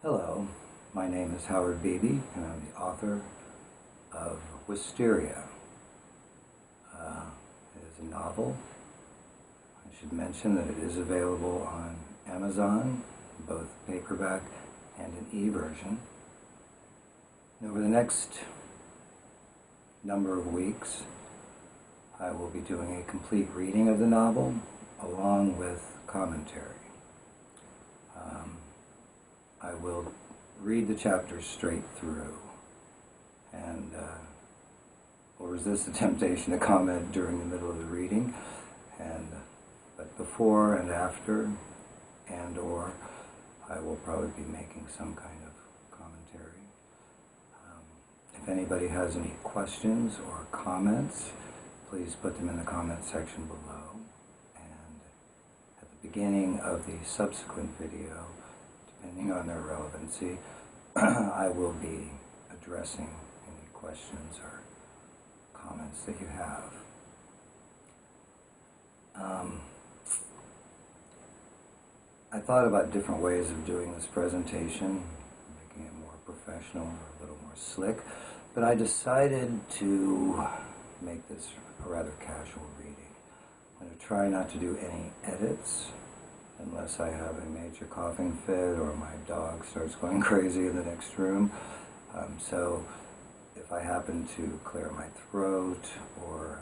Hello, my name is Howard Beebe, and I'm the author of Wysteria. It is a novel. I should mention that it is available on Amazon, both paperback and an e-version. Over the next number of weeks, I will be doing a complete reading of the novel, along with commentary. I will read the chapters straight through, and will resist the temptation to comment during the middle of the reading, but before and after, or I will probably be making some kind of commentary. If anybody has any questions or comments, please put them in the comment section below, and at the beginning of the subsequent video, depending on their relevancy, I will be addressing any questions or comments that you have. I thought about different ways of doing this presentation, making it more professional, or a little more slick, but I decided to make this a rather casual reading. I'm going to try not to do any edits, unless I have a major coughing fit or my dog starts going crazy in the next room. So if I happen to clear my throat or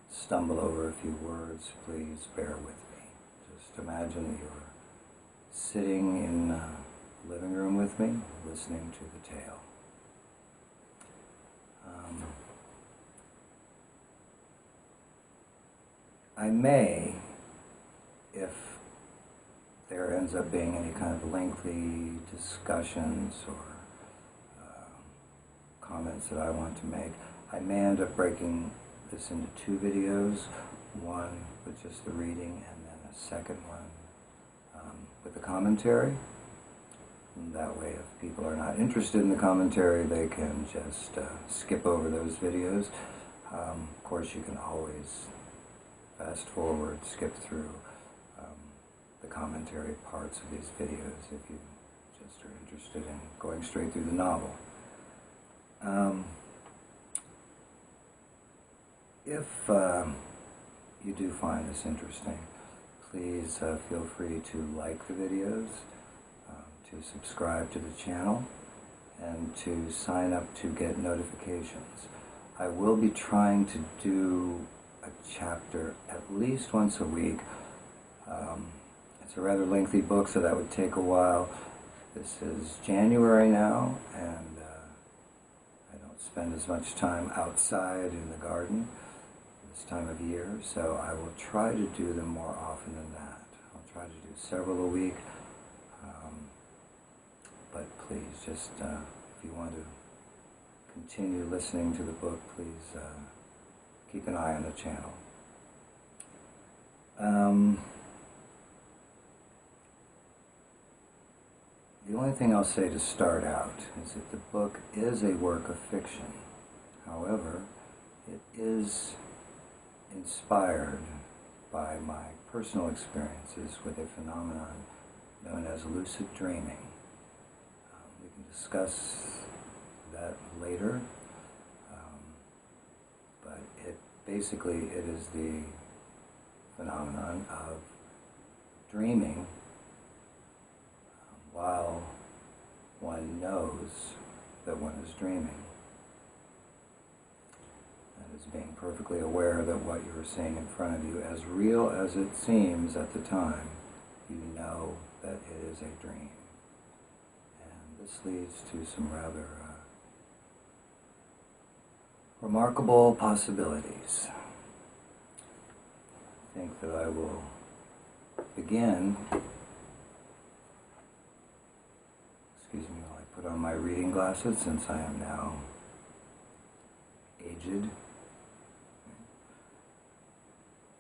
stumble over a few words, please bear with me. Just imagine that you're sitting in the living room with me, listening to the tale. I may, if there ends up being any kind of lengthy discussions or comments that I want to make, I may end up breaking this into two videos, one with just the reading and then a second one with the commentary. And that way, if people are not interested in the commentary, they can just skip over those videos. Of course, you can always fast forward, skip through the commentary parts of these videos if you just are interested in going straight through the novel. If you do find this interesting, please feel free to like the videos, to subscribe to the channel, and to sign up to get notifications. I will be trying to do a chapter at least once a week. It's a rather lengthy book, so that would take a while. This is January now, and I don't spend as much time outside in the garden this time of year, so I will try to do them more often than that. I'll try to do several a week, but please, just if you want to continue listening to the book, please keep an eye on the channel. The only thing I'll say to start out is that the book is a work of fiction. However, it is inspired by my personal experiences with a phenomenon known as lucid dreaming. We can discuss that later, but basically it is the phenomenon of dreaming while one knows that one is dreaming. That is being perfectly aware that what you are seeing in front of you, as real as it seems at the time, you know that it is a dream. And this leads to some rather remarkable possibilities. I think that I will begin. Excuse me while I put on my reading glasses, since I am now aged.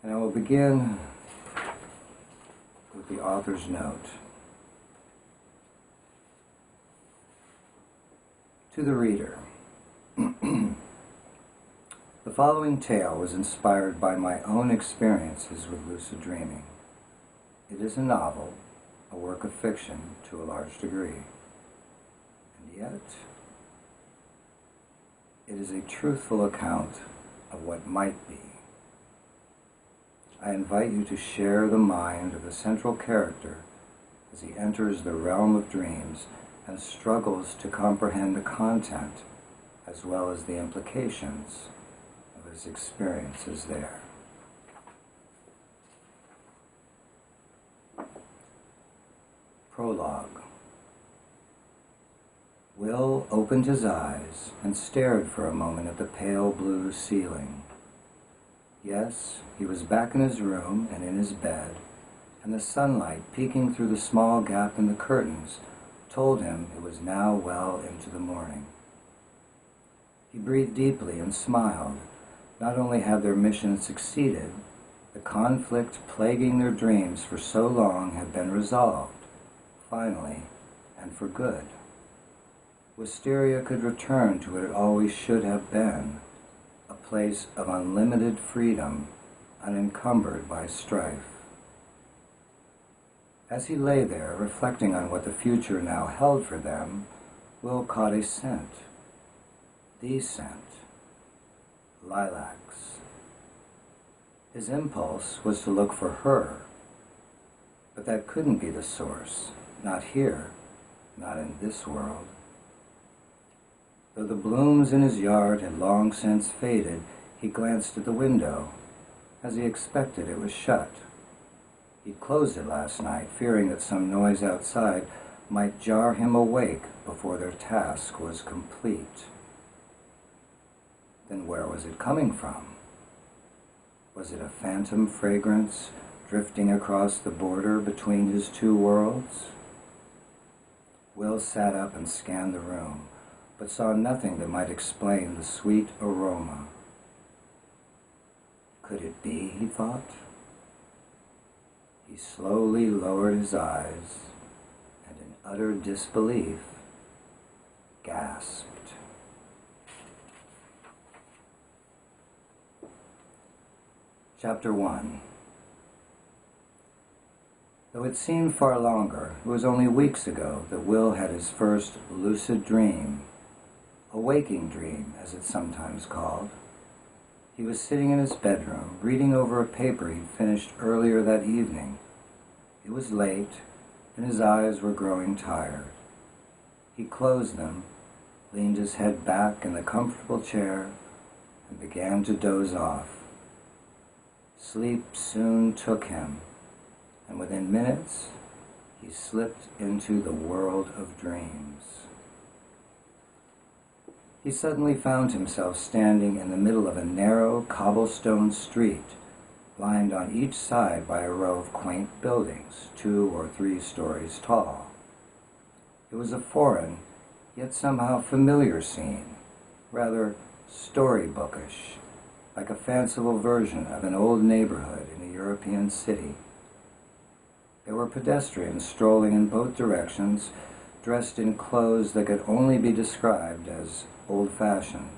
And I will begin with the author's note. To the reader. The following tale was inspired by my own experiences with lucid dreaming. It is a novel, a work of fiction to a large degree. And yet, it is a truthful account of what might be. I invite you to share the mind of the central character as he enters the realm of dreams and struggles to comprehend the content as well as the implications of his experiences there. Prologue. Will opened his eyes and stared for a moment at the pale blue ceiling. Yes, he was back in his room and in his bed, and the sunlight peeking through the small gap in the curtains told him it was now well into the morning. He breathed deeply and smiled. Not only had their mission succeeded, the conflict plaguing their dreams for so long had been resolved, finally, and for good. Wysteria could return to what it always should have been, a place of unlimited freedom, unencumbered by strife. As he lay there, reflecting on what the future now held for them, Will caught a scent. The scent. Lilacs. His impulse was to look for her, but that couldn't be the source. Not here, not in this world. Though the blooms in his yard had long since faded, he glanced at the window. As he expected, it was shut. He'd closed it last night, fearing that some noise outside might jar him awake before their task was complete. Then where was it coming from? Was it a phantom fragrance drifting across the border between his two worlds? Will sat up and scanned the room, but saw nothing that might explain the sweet aroma. Could it be, he thought? He slowly lowered his eyes, and in utter disbelief, gasped. Chapter 1. Though it seemed far longer, it was only weeks ago that Will had his first lucid dream, a waking dream, as it's sometimes called. He was sitting in his bedroom, reading over a paper he'd finished earlier that evening. It was late, and his eyes were growing tired. He closed them, leaned his head back in the comfortable chair, and began to doze off. Sleep soon took him, and within minutes, he slipped into the world of dreams. He suddenly found himself standing in the middle of a narrow cobblestone street, lined on each side by a row of quaint buildings, 2 or 3 stories tall. It was a foreign, yet somehow familiar scene, rather storybookish, like a fanciful version of an old neighborhood in a European city. There were pedestrians strolling in both directions, dressed in clothes that could only be described as old-fashioned,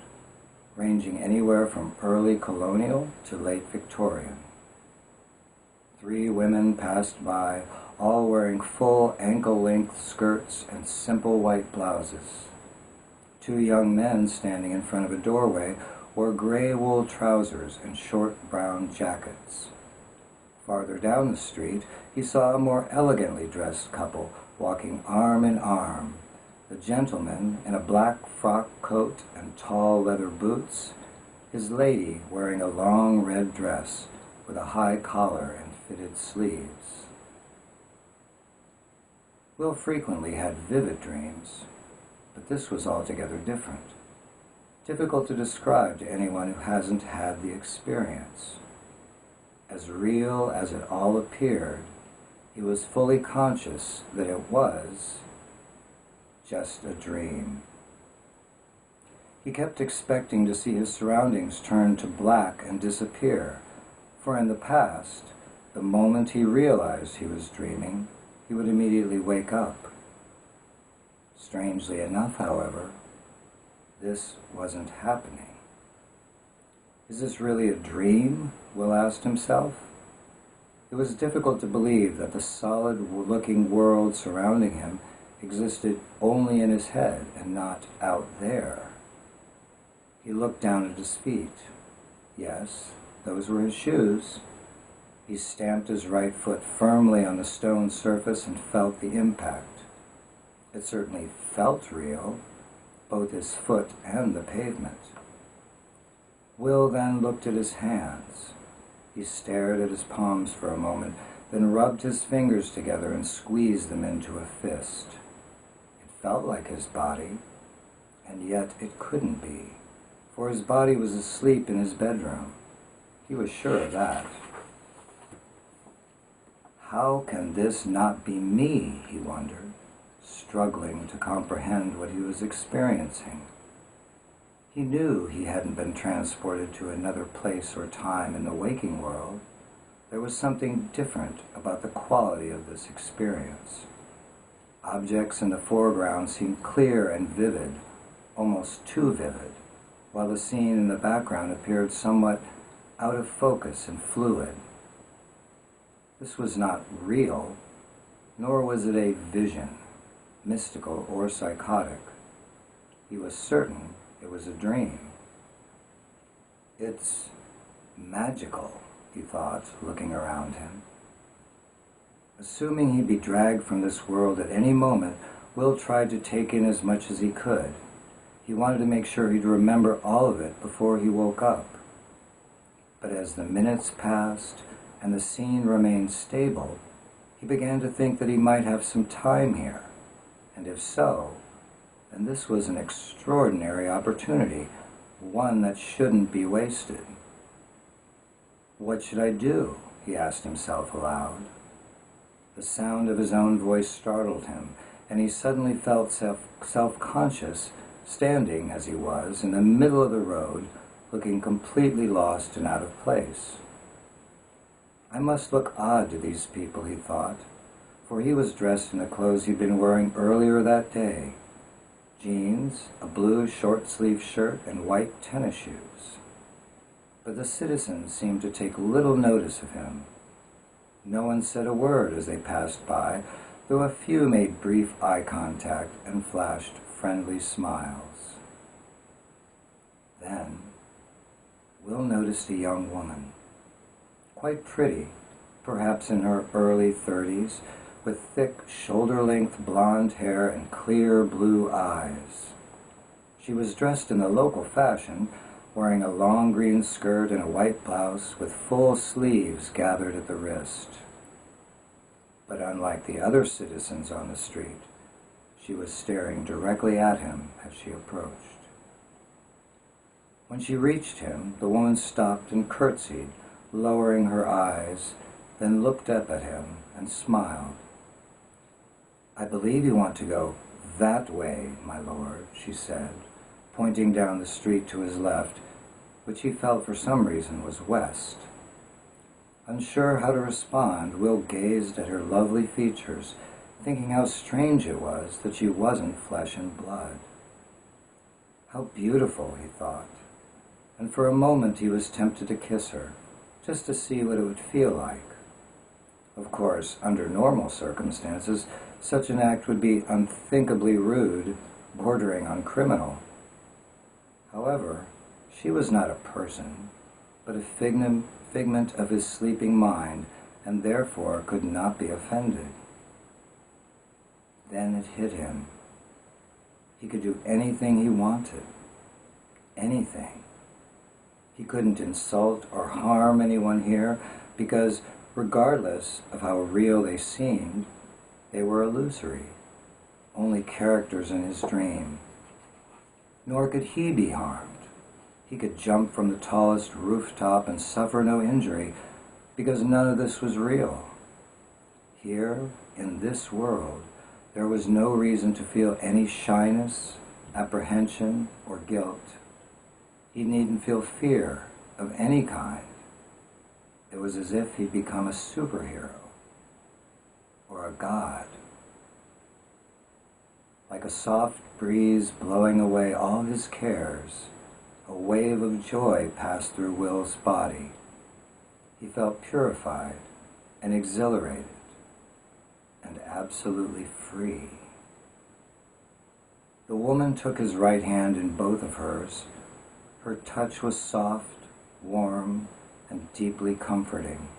ranging anywhere from early colonial to late Victorian. 3 women passed by, all wearing full ankle-length skirts and simple white blouses. 2 young men standing in front of a doorway wore gray wool trousers and short brown jackets. Farther down the street, he saw a more elegantly dressed couple walking arm in arm, the gentleman in a black frock coat and tall leather boots, his lady wearing a long red dress with a high collar and fitted sleeves. Will frequently had vivid dreams, but this was altogether different. Difficult to describe to anyone who hasn't had the experience. As real as it all appeared, he was fully conscious that it was just a dream. He kept expecting to see his surroundings turn to black and disappear, for in the past, the moment he realized he was dreaming, he would immediately wake up. Strangely enough, however, this wasn't happening. Is this really a dream? Will asked himself. It was difficult to believe that the solid-looking world surrounding him existed only in his head and not out there. He looked down at his feet. Yes, those were his shoes. He stamped his right foot firmly on the stone surface and felt the impact. It certainly felt real, both his foot and the pavement. Will then looked at his hands. He stared at his palms for a moment, then rubbed his fingers together and squeezed them into a fist. It felt like his body, and yet it couldn't be, for his body was asleep in his bedroom. He was sure of that. How can this not be me, he wondered, struggling to comprehend what he was experiencing. He knew he hadn't been transported to another place or time in the waking world. There was something different about the quality of this experience. Objects in the foreground seemed clear and vivid, almost too vivid, while the scene in the background appeared somewhat out of focus and fluid. This was not real, nor was it a vision, mystical or psychotic. He was certain it was a dream. It's magical, he thought, looking around him. Assuming he'd be dragged from this world at any moment, Will tried to take in as much as he could. He wanted to make sure he'd remember all of it before he woke up. But as the minutes passed and the scene remained stable, he began to think that he might have some time here. And if so, then this was an extraordinary opportunity, one that shouldn't be wasted. What should I do? He asked himself aloud. The sound of his own voice startled him, and he suddenly felt self-conscious, standing as he was in the middle of the road, looking completely lost and out of place. I must look odd to these people, he thought, for he was dressed in the clothes he'd been wearing earlier that day. Jeans, a blue short-sleeved shirt, and white tennis shoes. But the citizens seemed to take little notice of him. No one said a word as they passed by, though a few made brief eye contact and flashed friendly smiles. Then, Will noticed a young woman, quite pretty, perhaps in her early 30s, with thick, shoulder-length blonde hair and clear blue eyes. She was dressed in the local fashion, wearing a long green skirt and a white blouse with full sleeves gathered at the wrist. But unlike the other citizens on the street, she was staring directly at him as she approached. When she reached him, the woman stopped and curtsied, lowering her eyes, then looked up at him and smiled. "I believe you want to go that way, my lord," she said, pointing down the street to his left, which he felt for some reason was west. Unsure how to respond, Will gazed at her lovely features, thinking how strange it was that she wasn't flesh and blood. How beautiful, he thought, and for a moment he was tempted to kiss her, just to see what it would feel like. Of course, under normal circumstances, such an act would be unthinkably rude, bordering on criminal. However, she was not a person, but a figment of his sleeping mind, and therefore could not be offended. Then it hit him. He could do anything he wanted. Anything. He couldn't insult or harm anyone here because, regardless of how real they seemed, they were illusory, only characters in his dream. Nor could he be harmed. He could jump from the tallest rooftop and suffer no injury because none of this was real. Here, in this world, there was no reason to feel any shyness, apprehension, or guilt. He needn't feel fear of any kind. It was as if he'd become a superhero or a god. Like a soft breeze blowing away all his cares, a wave of joy passed through Will's body. He felt purified, and exhilarated and absolutely free. The woman took his right hand in both of hers. Her touch was soft, warm, and deeply comforting.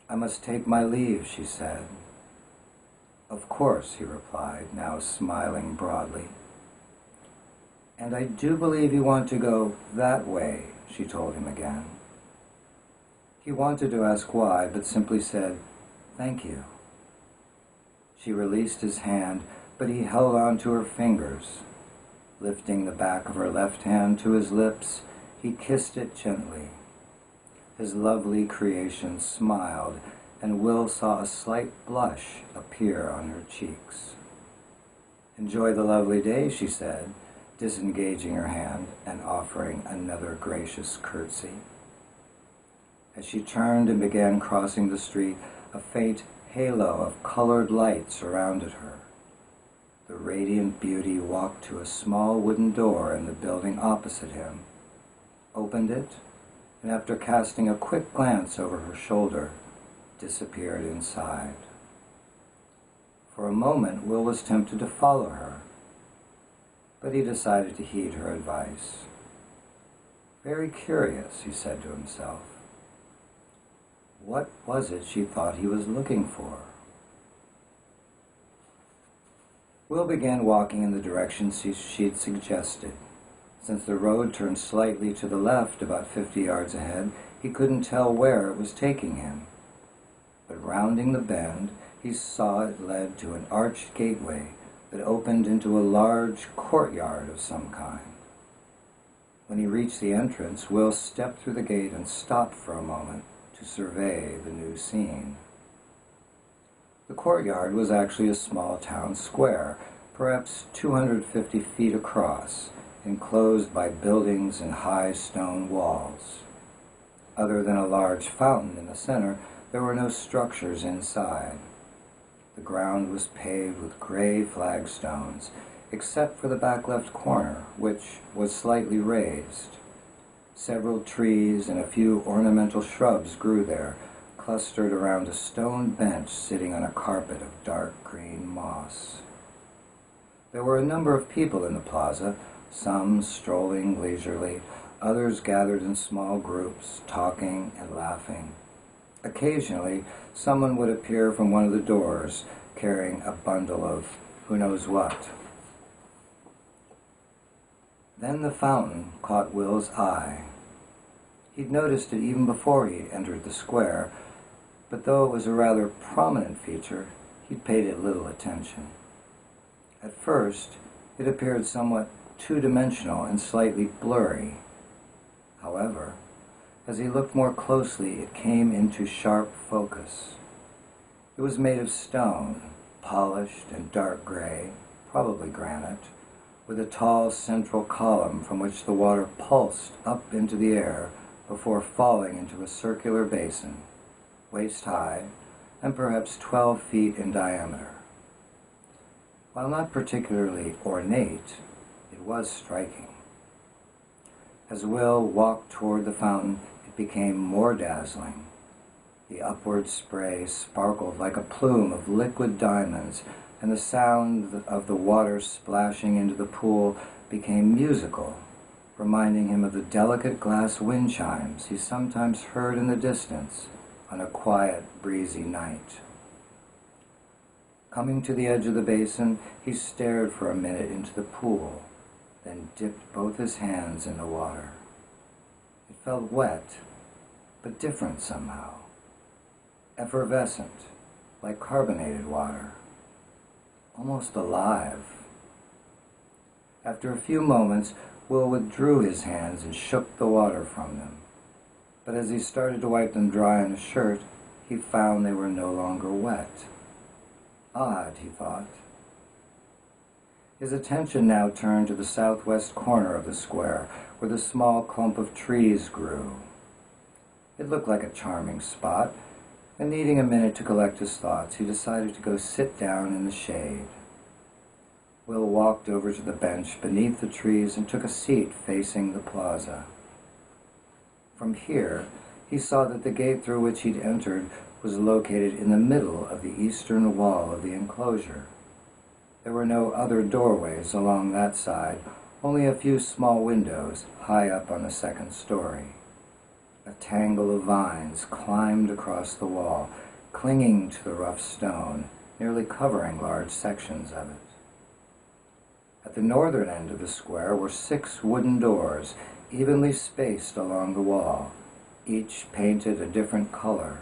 "I must take my leave," she said. "Of course," he replied, now smiling broadly. "And I do believe you want to go that way," she told him again. He wanted to ask why, but simply said, "Thank you." She released his hand, but he held on to her fingers. Lifting the back of her left hand to his lips, he kissed it gently. His lovely creation smiled, and Will saw a slight blush appear on her cheeks. "Enjoy the lovely day," she said, disengaging her hand and offering another gracious curtsy. As she turned and began crossing the street, a faint halo of colored light surrounded her. The radiant beauty walked to a small wooden door in the building opposite him, opened it, and after casting a quick glance over her shoulder, disappeared inside. For a moment, Will was tempted to follow her, but he decided to heed her advice. Very curious, he said to himself. What was it she thought he was looking for? Will began walking in the direction she'd suggested. Since the road turned slightly to the left about 50 yards ahead, he couldn't tell where it was taking him. But rounding the bend, he saw it led to an arched gateway that opened into a large courtyard of some kind. When he reached the entrance, Will stepped through the gate and stopped for a moment to survey the new scene. The courtyard was actually a small town square, perhaps 250 feet across, enclosed by buildings and high stone walls. Other than a large fountain in the center, there were no structures inside. The ground was paved with gray flagstones, except for the back left corner, which was slightly raised. Several trees and a few ornamental shrubs grew there, clustered around a stone bench sitting on a carpet of dark green moss. There were a number of people in the plaza, some strolling leisurely, others gathered in small groups, talking and laughing. Occasionally, someone would appear from one of the doors, carrying a bundle of who knows what. Then the fountain caught Will's eye. He'd noticed it even before he entered the square, but though it was a rather prominent feature, he'd paid it little attention. At first, it appeared somewhat two-dimensional and slightly blurry. However, as he looked more closely, it came into sharp focus. It was made of stone, polished and dark gray, probably granite, with a tall central column from which the water pulsed up into the air before falling into a circular basin, waist-high and perhaps 12 feet in diameter. While not particularly ornate, it was striking. As Will walked toward the fountain, it became more dazzling. The upward spray sparkled like a plume of liquid diamonds, and the sound of the water splashing into the pool became musical, reminding him of the delicate glass wind chimes he sometimes heard in the distance on a quiet, breezy night. Coming to the edge of the basin, he stared for a minute into the pool, then dipped both his hands in the water. It felt wet, but different somehow. Effervescent, like carbonated water. Almost alive. After a few moments, Will withdrew his hands and shook the water from them. But as he started to wipe them dry on his shirt, he found they were no longer wet. Odd, he thought. His attention now turned to the southwest corner of the square, where the small clump of trees grew. It looked like a charming spot, and needing a minute to collect his thoughts, he decided to go sit down in the shade. Will walked over to the bench beneath the trees and took a seat facing the plaza. From here, he saw that the gate through which he'd entered was located in the middle of the eastern wall of the enclosure. There were no other doorways along that side, only a few small windows high up on the second story. A tangle of vines climbed across the wall, clinging to the rough stone, nearly covering large sections of it. At the northern end of the square were 6 wooden doors, evenly spaced along the wall, each painted a different color,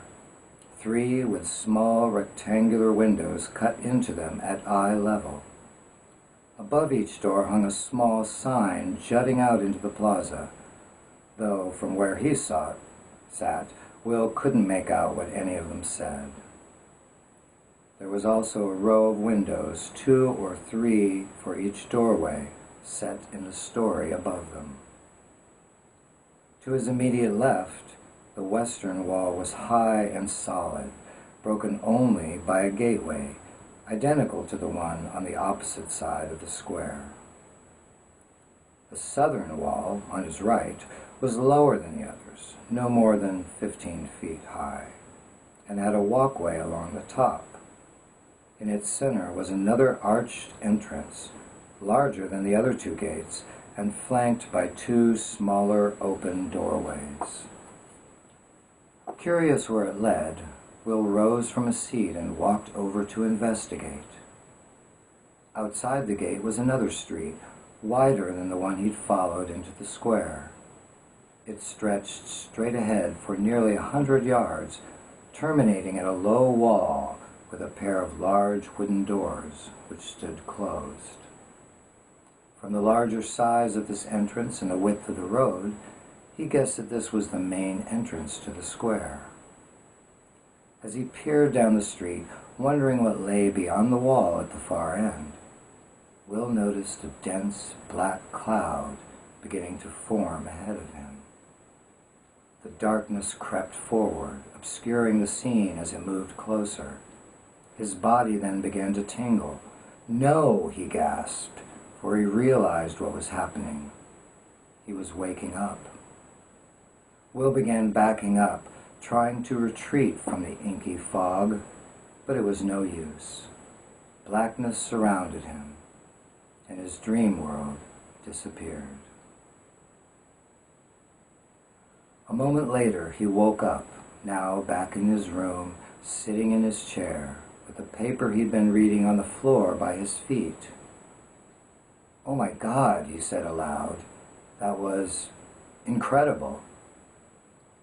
3 with small rectangular windows cut into them at eye level. Above each door hung a small sign jutting out into the plaza, though from where he sat, Will couldn't make out what any of them said. There was also a row of windows, 2 or 3 for each doorway, set in the story above them. To his immediate left, the western wall was high and solid, broken only by a gateway, identical to the one on the opposite side of the square. The southern wall, on his right, was lower than the others, no more than 15 feet high, and had a walkway along the top. In its center was another arched entrance, larger than the other 2 gates, and flanked by 2 smaller open doorways. Curious where it led, Will rose from a seat and walked over to investigate. Outside the gate was another street, wider than the one he'd followed into the square. It stretched straight ahead for nearly 100 yards, terminating at a low wall with a pair of large wooden doors, which stood closed. From the larger size of this entrance and the width of the road, he guessed that this was the main entrance to the square. As he peered down the street, wondering what lay beyond the wall at the far end, Will noticed a dense black cloud beginning to form ahead of him. The darkness crept forward, obscuring the scene as it moved closer. His body then began to tingle. "No," he gasped, for he realized what was happening. He was waking up. Will began backing up, trying to retreat from the inky fog, but it was no use. Blackness surrounded him, and his dream world disappeared. A moment later, he woke up, now back in his room, sitting in his chair, with the paper he'd been reading on the floor by his feet. "Oh my God," he said aloud. "That was incredible."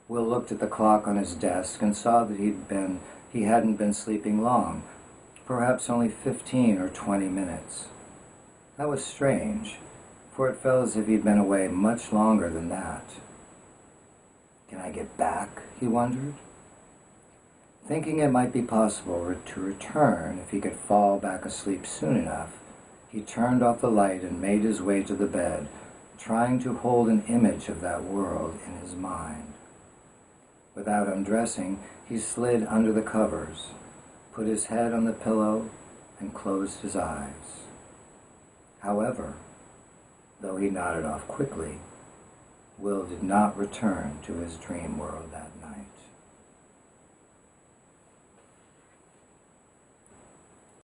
Will looked at the clock on his desk and saw that he hadn't been sleeping long, perhaps only 15 or 20 minutes. That was strange, for it felt as if he'd been away much longer than that. "Can I get back?" he wondered. Thinking it might be possible to return if he could fall back asleep soon enough, he turned off the light and made his way to the bed, trying to hold an image of that world in his mind. Without undressing, he slid under the covers, put his head on the pillow, and closed his eyes. However, though he nodded off quickly, Will did not return to his dream world that night.